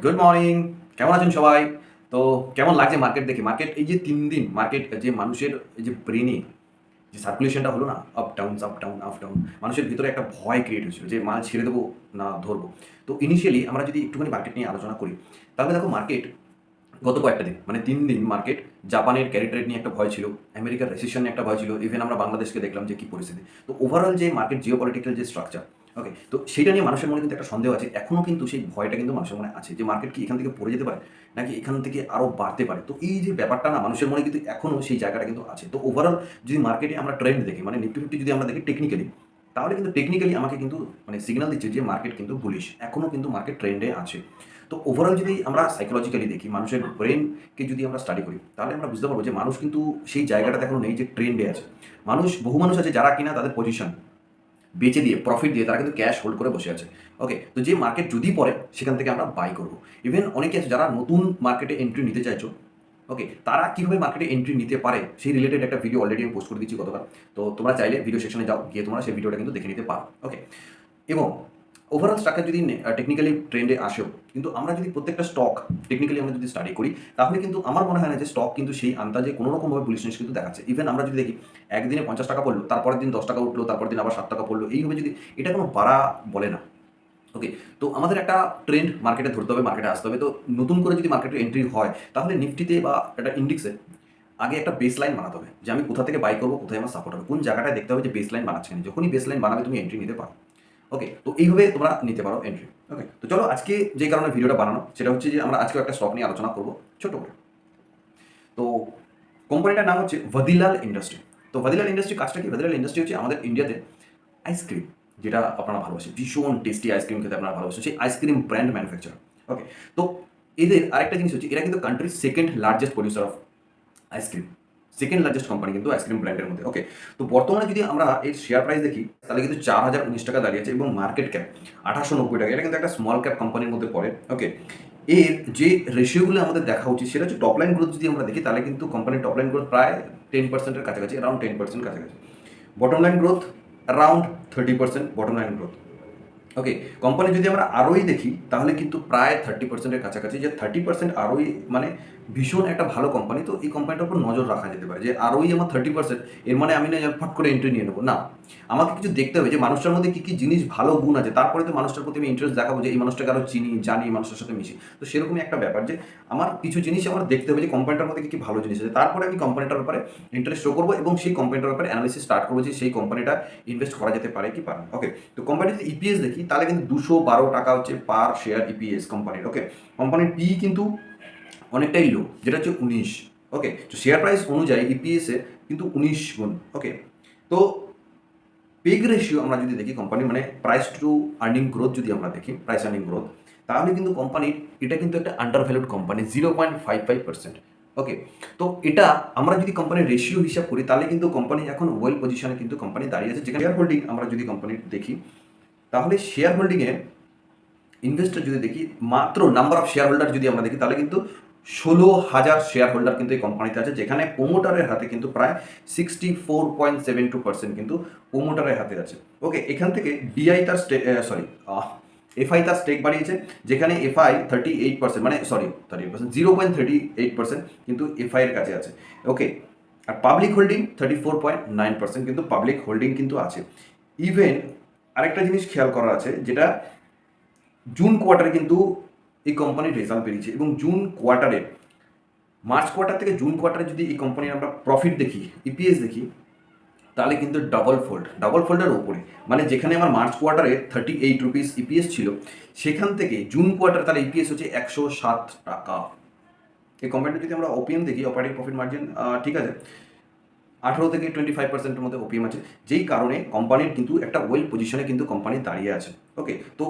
Good morning, কেমন আছেন সবাই? তো কেমন লাগছে মার্কেট দেখে? মার্কেট এই যে ৩ দিন মার্কেট যে মানুষের এই যে ব্রেনে যে সার্কুলেশনটা হলো না, up down, up down, up down, মানুষের ভিতরে একটা ভয় ক্রিয়েট হয়েছিল যে মাল ছেড়ে দেবো না ধরবো। তো ইনিশিয়ালি আমরা যদি একটুখানি মার্কেট নিয়ে আলোচনা করি, তাহলে দেখো মার্কেট গত কয়েকটা দিন মানে ৩ দিন মার্কেট জাপানের ক্যারি ট্রেড নিয়ে একটা ভয় ছিল, আমেরিকার রেসিশন নিয়ে একটা ভয় ছিল, ইভেন আমরা বাংলাদেশকে দেখলাম যে কী পরিস্থিতি। তো ওভারঅল যে মার্কেট জিওপলিটিক্যাল যে স্ট্রাকচার, ওকে, তো সেইটা নিয়ে মানুষের মনে কিন্তু একটা সন্দেহ আছে। এখনও কিন্তু সেই ভয়টা কিন্তু মানুষের মনে আছে যে মার্কেট কি এখান থেকে পড়ে যেতে পারে নাকি এখান থেকে আরও বাড়তে পারে। তো এই যে ব্যাপারটা না, মানুষের মনে কিন্তু এখনও সেই জায়গাটা কিন্তু আছে। তো ওভারঅল যদি মার্কেটে আমরা ট্রেন্ড দেখি, মানে নিফটি ফিফটি যদি আমরা দেখি টেকনিক্যালি, তাহলে কিন্তু টেকনিক্যালি আমাকে কিন্তু মানে সিগন্যাল দিচ্ছে যে মার্কেট কিন্তু বুলিশ, এখনও কিন্তু মার্কেট ট্রেন্ডে আছে। তো ওভারঅল যদি আমরা সাইকোলজিক্যালি দেখি, মানুষের ব্রেনকে যদি আমরা স্টাডি করি, তাহলে আমরা বুঝতে পারবো যে মানুষ কিন্তু সেই জায়গাটা এখনো নেই যে ট্রেন্ডে আছে। বহু মানুষ আছে যারা কিনা তাদের পজিশন বেচে দিয়ে, প্রফিট দিয়ে তারা কিন্তু ক্যাশ হোল্ড করে বসে আছে। ওকে, তো যে মার্কেট যদি পড়ে সেখান থেকে আমরা বাই করবো। ইভেন অনেকে আছে যারা নতুন মার্কেটে এন্ট্রি নিতে চাইছো, ওকে, তারা কীভাবে মার্কেটে এন্ট্রি নিতে পারে সেই রিলেটেড একটা ভিডিও অলরেডি আমি পোস্ট করে দিচ্ছি গতকাল। তো তোমরা চাইলে ভিডিও সেকশনে যাও, গিয়ে তোমরা সেই ভিডিওটা কিন্তু দেখে নিতে পারো। ওকে, এবং ওভারঅল স্ট্রাকচার যদি টেকনিক্যালি ট্রেন্ডে আসেও, কিন্তু আমরা যদি প্রত্যেকটা স্টক টেকনিক্যালি আমরা যদি স্টাডি করি, তাহলে কিন্তু আমার মনে হয় না যে স্টক কিন্তু সেই আন্দাজে কোনো রকমভাবে বুলিশনেস কিন্তু দেখাচ্ছে। ইভেন আমরা যদি দেখি একদিনে 50 টাকা পড়লো, তারপরের দিন 10 টাকা উঠলো, তারপর দিন আবার 7 টাকা পড়লো, এইভাবে যদি, এটা কোনো বাড়া বলে না। ওকে, তো আমাদের একটা ট্রেন্ড মার্কেটে ধরতে হবে, মার্কেটে আসতে হবে। তো নতুন করে যদি মার্কেটে এন্ট্রি হয়, তাহলে নিফটিতে বা একটা ইন্ডেক্সে আগে একটা বেস লাইন বানাতে হবে যে আমি কোথা থেকে বাই করবো, কোথায় আমার সাপোর্ট হবে, কোন জায়গাটায় দেখতে হবে যে বেস লাইন বানাচ্ছে না। যখনই বেস লাইন বানাবে তুমি এন্ট্রি নিতে পারো। ওকে, তো এইভাবে তোমরা নিতে পারো এন্ট্রি। ওকে, তো চলো আজকে যে কারণে ভিডিওটা বানানো সেটা হচ্ছে যে আমরা আজকেও একটা স্টক নিয়ে আলোচনা করবো ছোট করে। তো কোম্পানিটার নাম হচ্ছে ভাদিলাল ইন্ডাস্ট্রি। তো ভাদিলাল ইন্ডাস্ট্রি কাজটা কি? ভাদিলাল ইন্ডাস্ট্রি হচ্ছে আমাদের ইন্ডিয়াতে আইসক্রিম, যেটা আপনারা ভালোবাসেন, ভীষণ টেস্টি আইসক্রিম খেতে আপনারা ভালোবাসেন, সেই আইসক্রিম ব্র্যান্ড ম্যানুফ্যাকচার। ওকে, তো এদের আরেকটা জিনিস হচ্ছে এরা কিন্তু কান্ট্রির second largest producer of ice cream, second largest company কিন্তু আইসক্রিম ব্র্যান্ডের মধ্যে। ওকে, তো বর্তমানে যদি আমরা এর শেয়ার প্রাইস দেখি, তাহলে কিন্তু 4019 টাকা দাঁড়িয়েছে এবং মার্কেট ক্যাপ 1890 টাকা। এটা কিন্তু একটা স্মল ক্যাপ কোম্পানির মধ্যে পড়ে। ওকে, এর যে রেশিওগুলো আমাদের দেখা উচিত সেটা হচ্ছে টপ লাইন গ্রোথ যদি আমরা দেখি, তাহলে কিন্তু কোম্পানির টপ লাইন গ্রোথ প্রায় 10%-এর কাছাকাছি, অ্যারাউন্ড 10% কাছাকাছি। Bottom line growth around 30% bottom line growth. Okay, company যদি আমরা আরওই দেখি, তাহলে কিন্তু প্রায় 30%-এর কাছাকাছি। যে 30% আরওই মানে ভীষণ একটা ভালো কোম্পানি। তো এই কোম্পানিটার উপর নজর রাখা যেতে পারে যে আরওই আমার 30%, এর মানে আমি না ফট করে এন্ট্রি নিয়ে নেবো না। আমাকে কিছু দেখতে হবে যে মানুষটার মধ্যে কী কী জিনিস ভালো গুণ আছে, তারপরে তো মানুষটার প্রতি আমি ইন্টারেস্ট দেখাবো যে এই মানুষটাকে আরও চিনি, জানি, মানুষের সাথে মিশি। তো সেরকমই একটা ব্যাপার যে আমার কিছু জিনিস আমার দেখতে হবে যে কোম্পানিটার মধ্যে কী কী ভালো জিনিস আছে, তারপরে আমি কোম্পানিটার ব্যাপারে ইন্টারেস্ট শো করবো এবং সেই কোম্পানিটার ব্যাপারে অ্যানালিসিস স্টার্ট করবো যে সেই কোম্পানিটা ইনভেস্ট করা যেতে পারে কি পারে না। ওকে, তো কোম্পানিতে ইপিএস দেখি, তাহলে কিন্তু 212 টাকা হচ্ছে পার শেয়ার ইপিএস কোম্পানির। ওকে, কোম্পানির পি কিন্তু অনেকটাই লো, যেটা হচ্ছে 19। ওকে, তো শেয়ার প্রাইস অনুযায়ী ইপিএস এ কিন্তু 19 গুণ। ওকে, তো পেগ রেশিও আমরা যদি দেখি কোম্পানি, মানে প্রাইস টু আর্নিং গ্রোথ যদি আমরা দেখি, প্রাইস আর্নিং গ্রোথ, তাহলে কিন্তু কোম্পানির এটা কিন্তু একটা আন্ডার ভ্যালুড কোম্পানি, 0.55%। ওকে, তো এটা আমরা যদি কোম্পানির রেশিও হিসাব করি, তাহলে কিন্তু কোম্পানি এখন ওয়েল পজিশনে কিন্তু কোম্পানি দাঁড়িয়ে আছে। যেখানে শেয়ার হোল্ডিং আমরা যদি কোম্পানির দেখি, তাহলে শেয়ার হোল্ডিংয়ে ইনভেস্টর যদি দেখি, মাত্র নাম্বার অফ শেয়ার হোল্ডার যদি আমরা দেখি, তাহলে কিন্তু 16,000 শেয়ার হোল্ডার কিন্তু এই কোম্পানিতে আছে, যেখানে প্রোমোটারের হাতে কিন্তু প্রায় 64.72% কিন্তু প্রোমোটারের হাতে আছে। ওকে, এখান থেকে ডিআই তার এফআই তার স্টেক বাড়িয়েছে, যেখানে এফআই 38%, মানে 38%, 0.38% কিন্তু এফআই এর কাছে আছে। ওকে, আর পাবলিক হোল্ডিং 34.9% কিন্তু পাবলিক হোল্ডিং কিন্তু আছে। ইভেন আরেকটা জিনিস খেয়াল করা আছে, যেটা জুন কোয়ার্টারে কিন্তু এই কোম্পানির রেজাল্ট বেরিয়েছে এবং জুন কোয়ার্টারে, মার্চ কোয়ার্টার থেকে জুন কোয়ার্টারে যদি এই কোম্পানির আমরা প্রফিট দেখি, ইপিএস দেখি, তাহলে কিন্তু ডাবল ফোল্ডের ওপরে, মানে যেখানে আমার মার্চ কোয়ার্টারে 38 রুপিস ইপিএস ছিল, সেখান থেকে জুন কোয়ার্টার তাহলে ইপিএস হচ্ছে 107 টাকা। এই কোম্পানিটা যদি আমরা ওপিএম দেখি, অপারেটিং প্রফিট মার্জিন, ঠিক আছে, 18 থেকে 25%-এর মধ্যে ওপিএম আছে, যেই কারণে কোম্পানির কিন্তু একটা ওয়েল পজিশনে কিন্তু কোম্পানি দাঁড়িয়ে আছে। ওকে, তো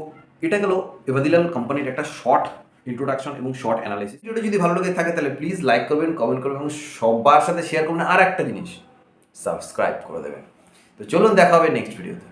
এটা গেল ভাদিলাল কোম্পানির একটা শর্ট ইন্ট্রোডাকশন এবং শর্ট অ্যানালাইসিস। ভিডিওটা যদি ভালো লাগে থাকে তাহলে প্লিজ লাইক করবেন, কমেন্ট করবেন এবং সবার সাথে শেয়ার করবেন। আর একটা জিনিস, সাবস্ক্রাইব করে দেবেন। তো চলুন দেখা হবে নেক্সট ভিডিওতে।